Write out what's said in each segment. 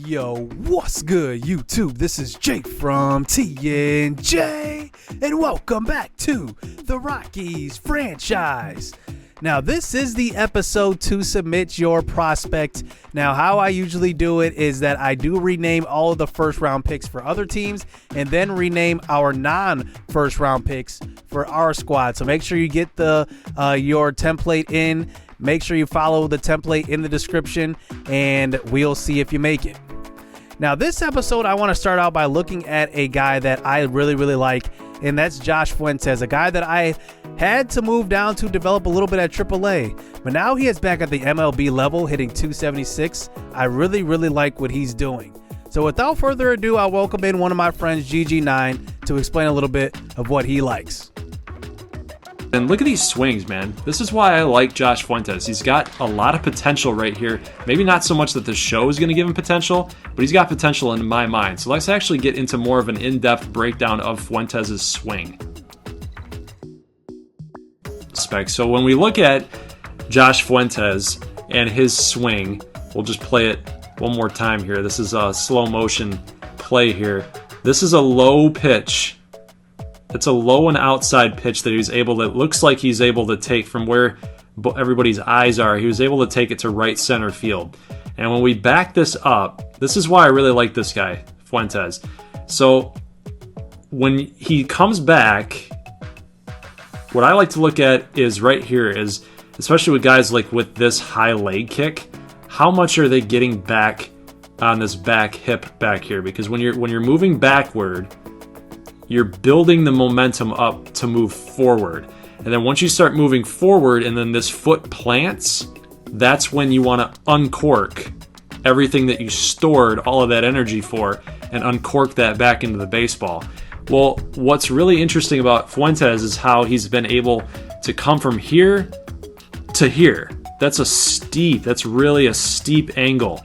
Yo, what's good, YouTube? This is Jake from TNJ, and welcome back to the Rockies franchise. Now, this is the episode to submit your prospect. Now, how I usually do it is that I do rename all of the first round picks for other teams and then rename our non-first round picks for our squad. So make sure you get your template in. Make sure you follow the template in the description, and we'll see if you make it. Now, this episode, I want to start out by looking at a guy that I really like, and that's Josh Fuentes, a guy that I had to move down to develop a little bit at AAA, but now he is back at the MLB level, hitting 276. I really like what he's doing. So without further ado, I'll welcome in one of my friends, GG9, to explain a little bit of what he likes. And look at these swings, man. This is why I like Josh Fuentes. He's got a lot of potential right here. Maybe not so much that the show is going to give him potential, but he's got potential in my mind. So let's actually get into more of an in-depth breakdown of Fuentes' swing. So when we look at Josh Fuentes and his swing, we'll just play it one more time here. This is a slow motion play here. This is a low pitch. It's a low and outside pitch that looks like he's able to take from where everybody's eyes are. He was able to take it to right center field. And when we back this up, this is why I really like this guy, Fuentes. So when he comes back, what I like to look at is right here is, especially with guys like with this high leg kick, how much are they getting back on this back hip back here? Because when you're moving backward, you're building the momentum up to move forward. And then once you start moving forward and then this foot plants, that's when you want to uncork everything that you stored all of that energy for and uncork that back into the baseball. Well, what's really interesting about Fuentes is how he's been able to come from here to here. That's really a steep angle.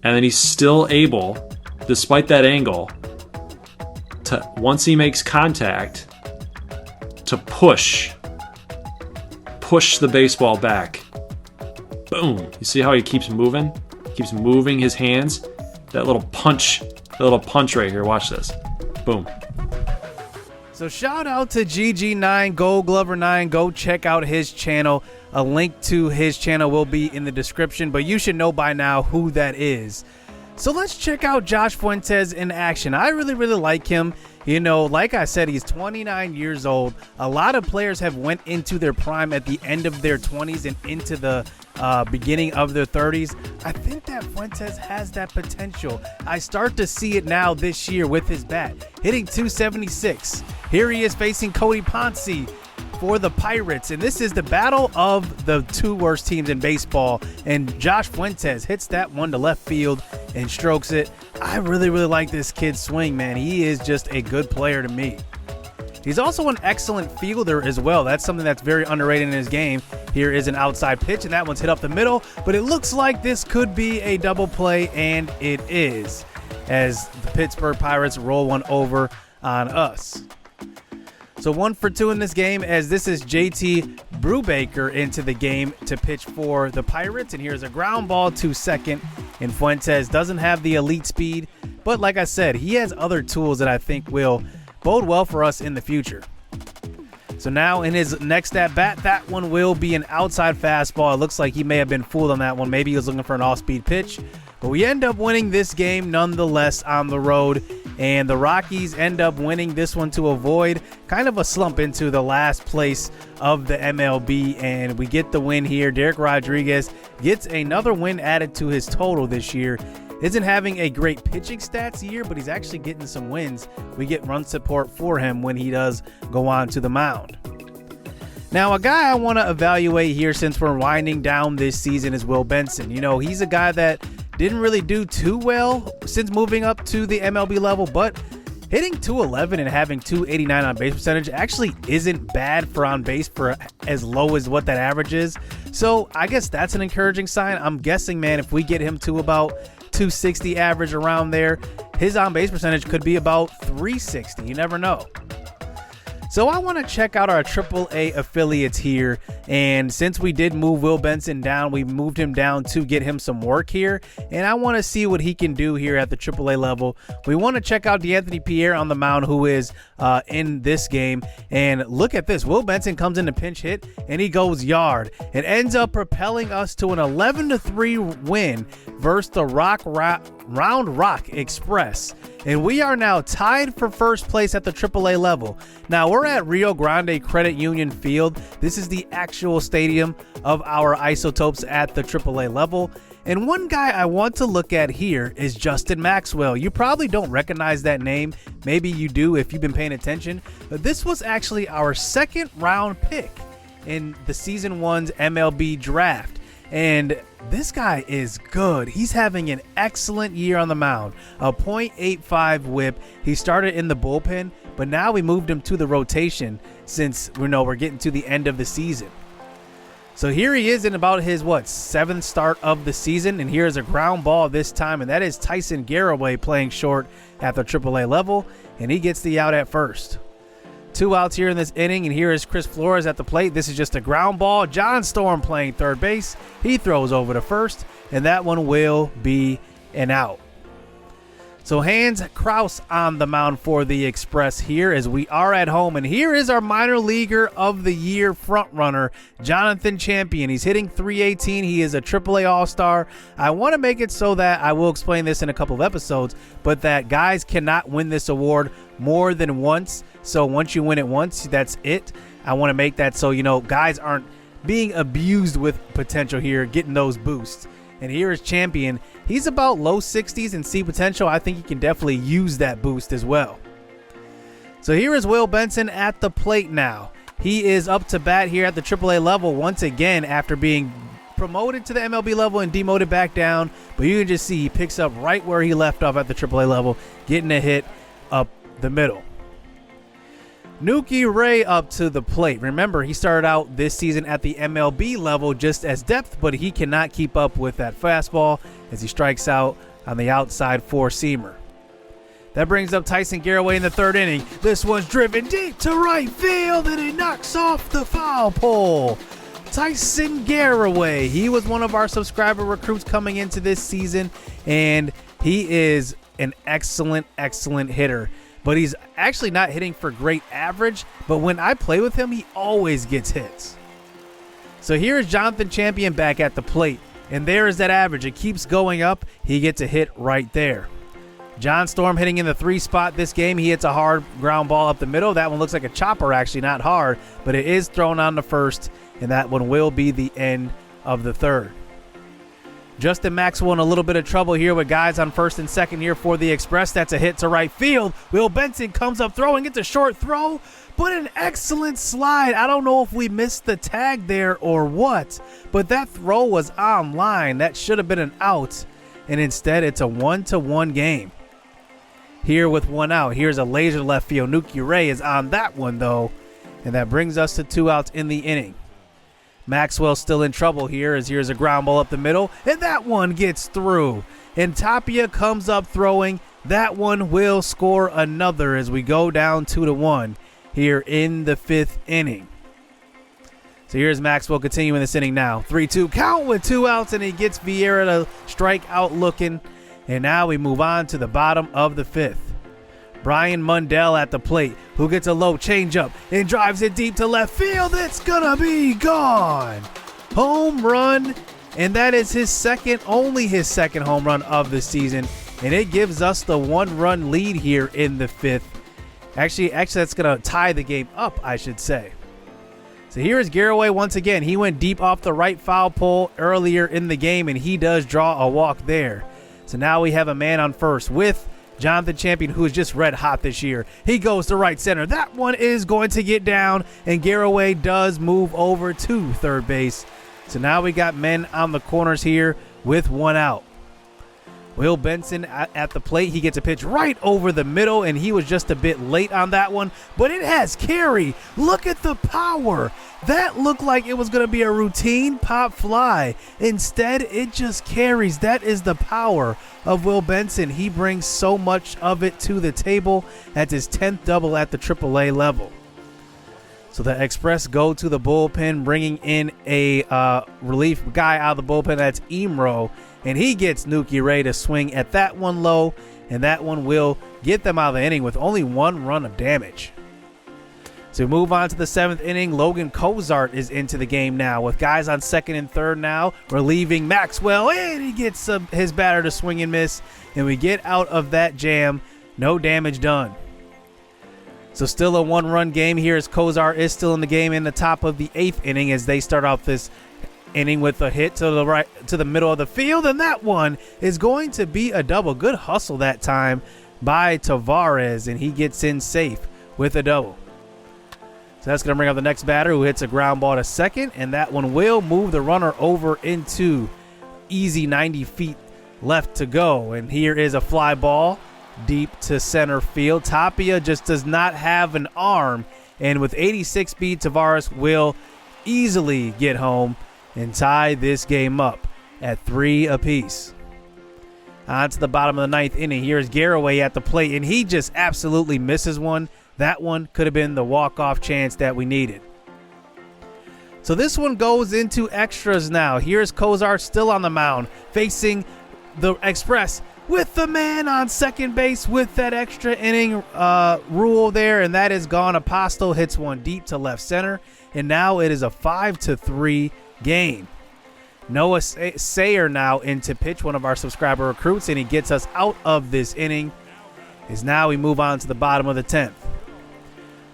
And then he's still able, despite that angle, to, once he makes contact, to push the baseball back. Boom. You see how he keeps moving? Keeps moving his hands. That little punch right here. Watch this. Boom. So shout out to GG9, Gold Glover 9. Go check out his channel. A link to his channel will be in the description, but you should know by now who that is. So let's check out Josh Fuentes in action. I really like him. You know, like I said, he's 29 years old. A lot of players have went into their prime at the end of their 20s and into the beginning of their 30s. I think that Fuentes has that potential. I start to see it now this year with his bat. Hitting 276. Here he is facing Cody Ponce for the Pirates, and this is the battle of the two worst teams in baseball, and Josh Fuentes hits that one to left field and strokes it. I really like this kid's swing, man. He is just a good player to me. He's also an excellent fielder as well. That's something that's very underrated in his game. Here is an outside pitch, and that one's hit up the middle, but it looks like this could be a double play, and it is, as the Pittsburgh Pirates roll one over on us. So 1 for 2 in this game, as this is JT Brubacher into the game to pitch for the Pirates. And here's a ground ball to second. And Fuentes doesn't have the elite speed, but like I said, he has other tools that I think will bode well for us in the future. So now in his next at bat, that one will be an outside fastball. It looks like he may have been fooled on that one. Maybe he was looking for an off-speed pitch, but we end up winning this game nonetheless on the road. And the Rockies end up winning this one to avoid kind of a slump into the last place of the MLB. And we get the win here. Derrick Rodriguez gets another win added to his total this year. Isn't having a great pitching stats year, but he's actually getting some wins. We get run support for him when he does go on to the mound. Now, a guy I want to evaluate here since we're winding down this season is Will Benson. You know, he's a guy that didn't really do too well since moving up to the MLB level, but hitting 211 and having 289 on base percentage actually isn't bad for on base for as low as what that average is. So I guess that's an encouraging sign. I'm guessing, man, if we get him to about 260 average around there, his on base percentage could be about 360. You never know. So I want to check out our AAA affiliates here, and since we did move Will Benson down, we moved him down to get him some work here, and I want to see what he can do here at the AAA level. We want to check out D'Anthony Pierre on the mound, who is in this game, and look at this. Will Benson comes in to pinch hit, and he goes yard. It ends up propelling us to an 11-3 win versus the Round Rock Express. And we are now tied for first place at the AAA level. Now we're at Rio Grande Credit Union Field. This is the actual stadium of our Isotopes at the AAA level. And one guy I want to look at here is Justin Maxwell. You probably don't recognize that name. Maybe you do if you've been paying attention. But this was actually our second round pick in the season 1's MLB draft. And this guy is good. He's having an excellent year on the mound. A .85 whip. He started in the bullpen, but now we moved him to the rotation since we're getting to the end of the season. So here he is in about his, 7th start of the season, and here's a ground ball this time, and that is Tyson Garroway playing short at the AAA level, and he gets the out at first. 2 outs here in this inning, and here is Chris Flores at the plate. This is just a ground ball. John Storm playing third base. He throws over to first, and that one will be an out. So Hans Kraus on the mound for the Express here as we are at home. And here is our minor leaguer of the year frontrunner, Jonathan Champion. He's hitting .318. He is a AAA All-Star. I want to make it so that I will explain this in a couple of episodes, but that guys cannot win this award more than once. So once you win it once, that's it. I want to make that so, guys aren't being abused with potential here, getting those boosts. And here is Champion. He's about low 60s and C potential. I think he can definitely use that boost as well. So here is Will Benson at the plate now. He is up to bat here at the AAA level once again after being promoted to the MLB level and demoted back down. But you can just see he picks up right where he left off at the AAA level, getting a hit up the middle. Nuki Ray up to the plate. Remember, he started out this season at the MLB level just as depth, but he cannot keep up with that fastball as he strikes out on the outside four-seamer. That brings up Tyson Garroway in the third inning. This one's driven deep to right field, and it knocks off the foul pole. Tyson Garroway, he was one of our subscriber recruits coming into this season, and he is an excellent hitter. But he's actually not hitting for great average. But when I play with him, he always gets hits. So here is Jonathan Champion back at the plate. And there is that average. It keeps going up. He gets a hit right there. John Storm hitting in the 3 spot this game. He hits a hard ground ball up the middle. That one looks like a chopper, actually, not hard. But it is thrown on the first. And that one will be the end of the third. Justin Maxwell in a little bit of trouble here with guys on first and second here for the Express. That's a hit to right field. Will Benson comes up throwing, gets a short throw, but an excellent slide. I don't know if we missed the tag there or what, but that throw was on line. That should have been an out, and instead it's a 1-1 game. Here with 1 out, here's a laser left field. Nuki Ray is on that one, though, and that brings us to 2 outs in the inning. Maxwell still in trouble here as here's a ground ball up the middle, and that one gets through. And Tapia comes up throwing. That one will score another as we go down 2-1 here in the 5th inning. So here's Maxwell continuing this inning now. 3-2 count with 2 outs, and he gets Vieira to strike out looking. And now we move on to the bottom of the 5th. Brian Mundell at the plate, who gets a low changeup and drives it deep to left field. It's gonna be gone. Home run, and that is only his second home run of the season, and it gives us the 1-run lead here in the 5th. Actually, that's gonna tie the game up, I should say. So here is Garroway once again. He went deep off the right foul pole earlier in the game, and he does draw a walk there. So now we have a man on first with Jonathan Champion, who is just red hot this year. He goes to right center. That one is going to get down, and Garroway does move over to third base. So now we got men on the corners here with 1 out. Will Benson at the plate. He gets a pitch right over the middle, and he was just a bit late on that one, but it has carry. Look at the power. That looked like it was going to be a routine pop fly. Instead, it just carries. That is the power of Will Benson. He brings so much of it to the table. That's his 10th double at the AAA level. So the Express go to the bullpen, bringing in a relief guy out of the bullpen. That's Imro, and he gets Nuki Ray to swing at that one low, and that one will get them out of the inning with only 1 run of damage. So we move on to the 7th inning. Logan Cozart is into the game now with guys on 2nd and 3rd now, relieving Maxwell, and he gets his batter to swing and miss, and we get out of that jam. No damage done. So still a 1-run game here as Cozart is still in the game in the top of the 8th inning as they start off this inning with a hit to the right, to the middle of the field, and that one is going to be a double. Good hustle that time by Tavares, and he gets in safe with a double. So that's going to bring up the next batter who hits a ground ball to second, and that one will move the runner over into easy 90 feet left to go. And here is a fly ball deep to center field. Tapia just does not have an arm, and with 86 speed, Tavares will easily get home and tie this game up at 3 apiece. On to the bottom of the 9th inning. Here's Garroway at the plate, and he just absolutely misses one. That one could have been the walk-off chance that we needed. So this one goes into extras now. Here's Cozart still on the mound, facing the Express with the man on second base with that extra inning rule there, and that is gone. Apostle hits one deep to left center, and now it is a 5-3 game. Noah Sayer now in to pitch, one of our subscriber recruits, and he gets us out of this inning. As now we move on to the bottom of the 10th.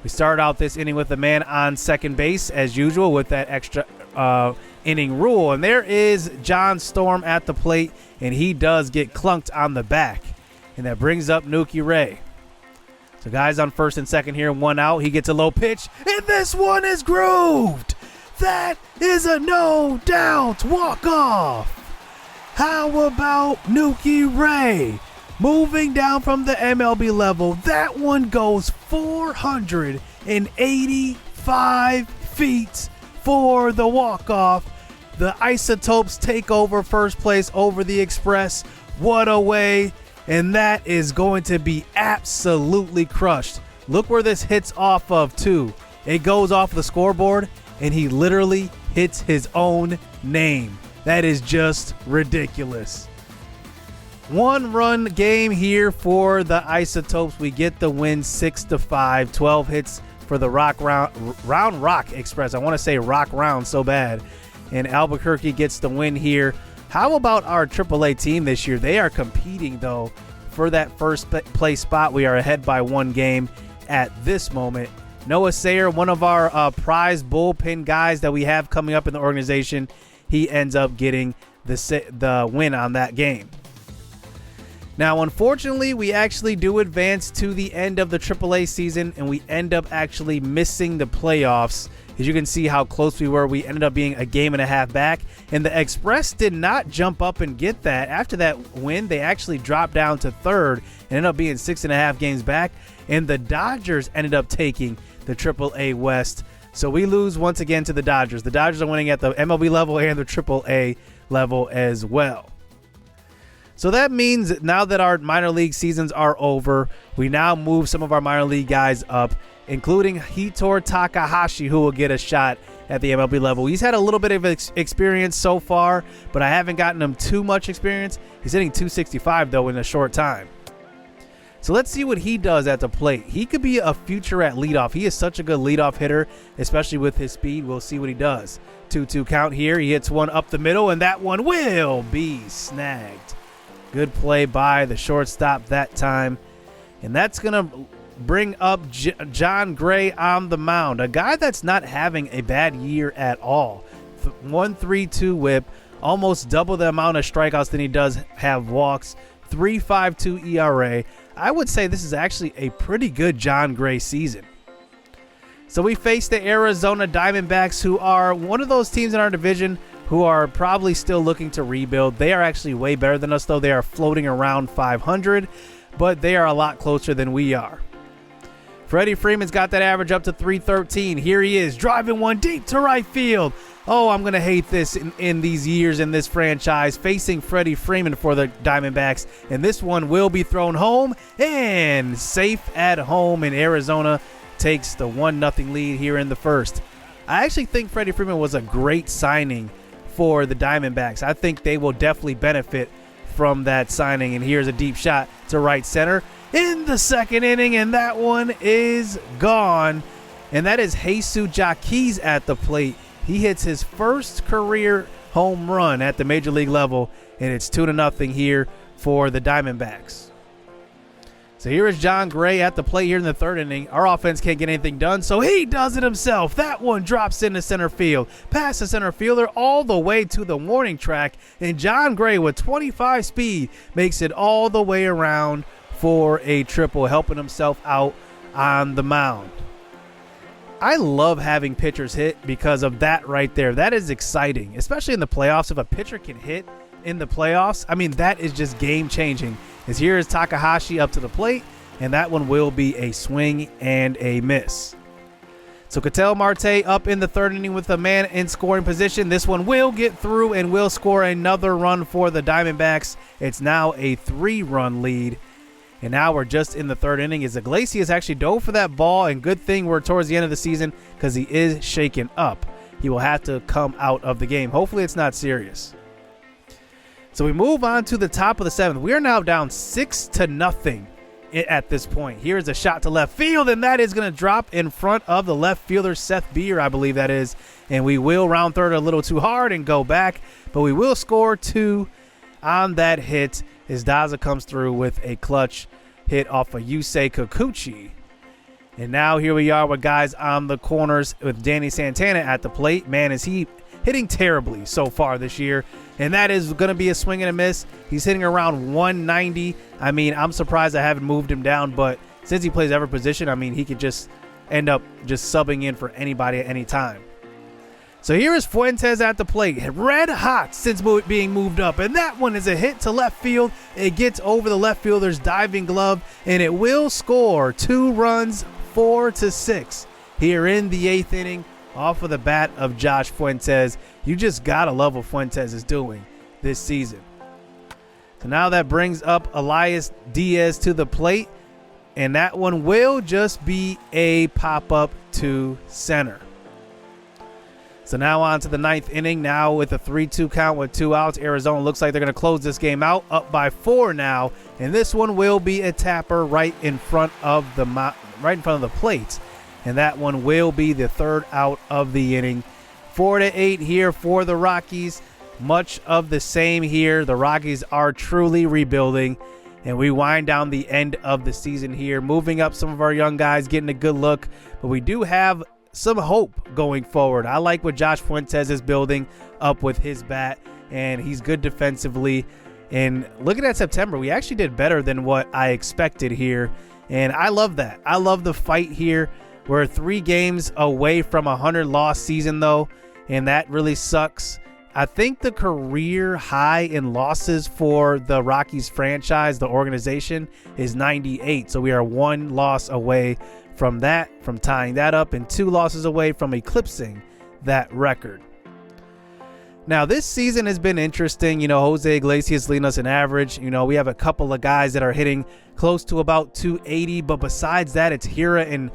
We start out this inning with the man on second base as usual with that extra inning rule, and there is John Storm at the plate, and he does get clunked on the back, and that brings up Nuki Ray. So guys on 1st and 2nd here, 1 out. He gets a low pitch, and this one is grooved. That is a no doubt walk off. How about Nuki Ray moving down from the MLB level? That one goes 485 feet for the walk-off. The Isotopes take over first place over the Express. What a way. And that is going to be absolutely crushed. Look where this hits off of, too. It goes off the scoreboard, and he literally hits his own name. That is just ridiculous. 1-run game here for the Isotopes. We get the win 6-5. 12 hits for the Round Rock Express. I want to say Rock Round so bad. And Albuquerque gets the win here. How about our AAA team this year? They are competing, though, for that first place spot. We are ahead by 1 game at this moment. Noah Sayer, one of our prize bullpen guys that we have coming up in the organization, he ends up getting the win on that game. Now, unfortunately, we actually do advance to the end of the AAA season, and we end up actually missing the playoffs. As you can see how close we were, we ended up being a game and a half back, and the Express did not jump up and get that. After that win, they actually dropped down to 3rd and ended up being 6.5 games back, and the Dodgers ended up taking the AAA West. So we lose once again to the Dodgers. The Dodgers are winning at the MLB level and the AAA level as well. So that means now that our minor league seasons are over, we now move some of our minor league guys up, including Hitor Takahashi, who will get a shot at the MLB level. He's had a little bit of experience so far, but I haven't gotten him too much experience. He's hitting .265, though, in a short time. So let's see what he does at the plate. He could be a future at leadoff. He is such a good leadoff hitter, especially with his speed. We'll see what he does. 2-2 count here. He hits one up the middle, and that one will be snagged. Good play by the shortstop that time. And that's going to bring up John Gray on the mound, a guy that's not having a bad year at all. 1.32 whip, almost double the amount of strikeouts than he does have walks. 3.52 ERA. I would say this is actually a pretty good John Gray season. So we face the Arizona Diamondbacks, who are one of those teams in our division who are probably still looking to rebuild. They are actually way better than us, though. They are floating around 500, but they are a lot closer than we are. Freddie Freeman's got that average up to 313. Here he is, driving one deep to right field. Oh, I'm going to hate this in these years in this franchise, facing Freddie Freeman for the Diamondbacks. And this one will be thrown home and safe at home, and Arizona takes the 1-0 lead here in the first. I actually think Freddie Freeman was a great signing for the Diamondbacks. I think they will definitely benefit from that signing. And here's a deep shot to right center in the second inning, and that one is gone. And that is Jesus Jaquez at the plate. He hits his first career home run at the major league level, and it's 2-0 here for the Diamondbacks. So here is John Gray at the plate here in the third inning. Our offense can't get anything done, so he does it himself. That one drops into center field, past the center fielder all the way to the warning track, and John Gray with 25 speed makes it all the way around for a triple, helping himself out on the mound. I love having pitchers hit because of that right there. That is exciting, especially in the playoffs. If a pitcher can hit in the playoffs, I mean, that is just game-changing. As here is Takahashi up to the plate, and that one will be a swing and a miss. So Katel Marte up in the third inning with a man in scoring position. This one will get through and will score another run for the Diamondbacks. It's now a 3-run lead. And now we're just in the third inning as Iglesias actually dove for that ball, and good thing we're towards the end of the season because he is shaken up. He will have to come out of the game. Hopefully it's not serious. So we move on to the top of the seventh. We are now down 6-0 at this point. Here's a shot to left field, and that is going to drop in front of the left fielder, Seth Beer, I believe that is. And we will round third a little too hard and go back, but we will score 2 on that hit as Daza comes through with a clutch hit off of Yusei Kikuchi. And now here we are with guys on the corners with Danny Santana at the plate. Man, is he hitting terribly so far this year. And that is going to be a swing and a miss. He's hitting around 190. I mean, I'm surprised I haven't moved him down, but since he plays every position, I mean, he could just end up just subbing in for anybody at any time. So here is Fuentes at the plate, red hot since being moved up, and that one is a hit to left field. It gets over the left fielder's diving glove, and it will score 2 runs, 4-6 here in the 8th inning off of the bat of Josh Fuentes. You just gotta love what Fuentes is doing this season. So now that brings up Elias Diaz to the plate, and that one will just be a pop-up to center. So now on to the 9th inning. Now with a 3-2 count with 2 outs, Arizona looks like they're going to close this game out, up by 4 now. And this one will be a tapper right in front of the plate. And that one will be the 3rd out of the inning. 4-8 here for the Rockies. Much of the same here. The Rockies are truly rebuilding. And we wind down the end of the season here, moving up some of our young guys, getting a good look. But we do have some hope going forward. I like what Josh Fuentes is building up with his bat, and he's good defensively. And looking at September, we actually did better than what I expected here, and I love that. I love the fight here. We're 3 games away from a 100-loss season, though, and that really sucks. I think the career high in losses for the Rockies franchise, the organization, is 98, so we are 1 loss away from tying that up, and 2 losses away from eclipsing that record. Now, this season has been interesting. You know, Jose Iglesias leading us in average. You know, we have a couple of guys that are hitting close to about 280, but besides that, it's Hira and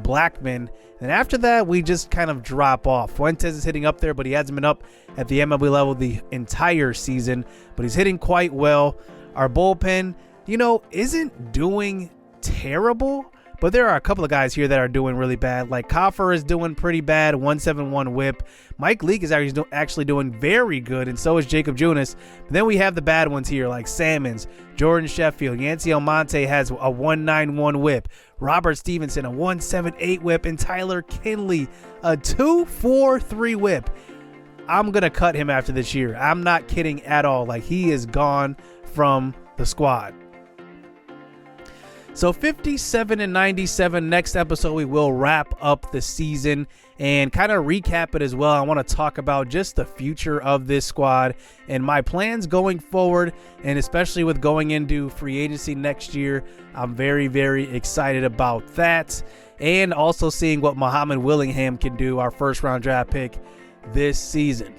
Blackman. And after that, we just kind of drop off. Fuentes is hitting up there, but he hasn't been up at the MLB level the entire season, but he's hitting quite well. Our bullpen, you know, isn't doing terrible, but there are a couple of guys here that are doing really bad. Like Coffer is doing pretty bad, 171 whip. Mike Leake is actually doing very good, and so is Jacob Junis. But then we have the bad ones here, like Salmons, Jordan Sheffield, Yancy Almonte has a 191 whip, Robert Stevenson a 178 whip, and Tyler Kinley a 243 whip. I'm going to cut him after this year. I'm not kidding at all. Like, he is gone from the squad. So 57 and 97. Next episode, we will wrap up the season and kind of recap it as well. I want to talk about just the future of this squad and my plans going forward, and especially with going into free agency next year. I'm very, very excited about that, and also seeing what Muhammad Willingham can do, our first-round draft pick this season.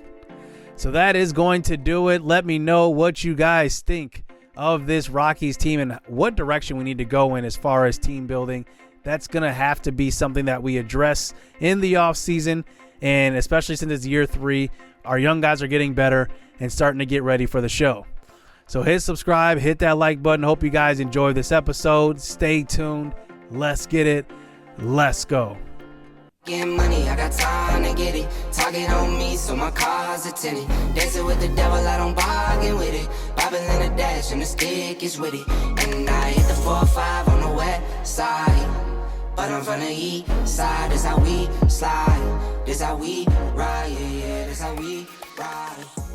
So that is going to do it. Let me know what you guys think of this Rockies team and what direction we need to go in as far as team building. that's going to have to be something that we address in the offseason, and especially since it's year 3, our young guys are getting better and starting to get ready for the show. So hit subscribe, hit that like button. Hope you guys enjoyed this episode. Stay tuned. Let's get it. Let's go. Getting money, I got time to get it. Target on me, so my car's a tinted. Dancing with the devil, I don't bargain with it. Bobbing in the dash, and the stick is with it. And I hit the 4-5 on the west side. But I'm from the east side, this how we slide. This how we ride, yeah, this how we ride.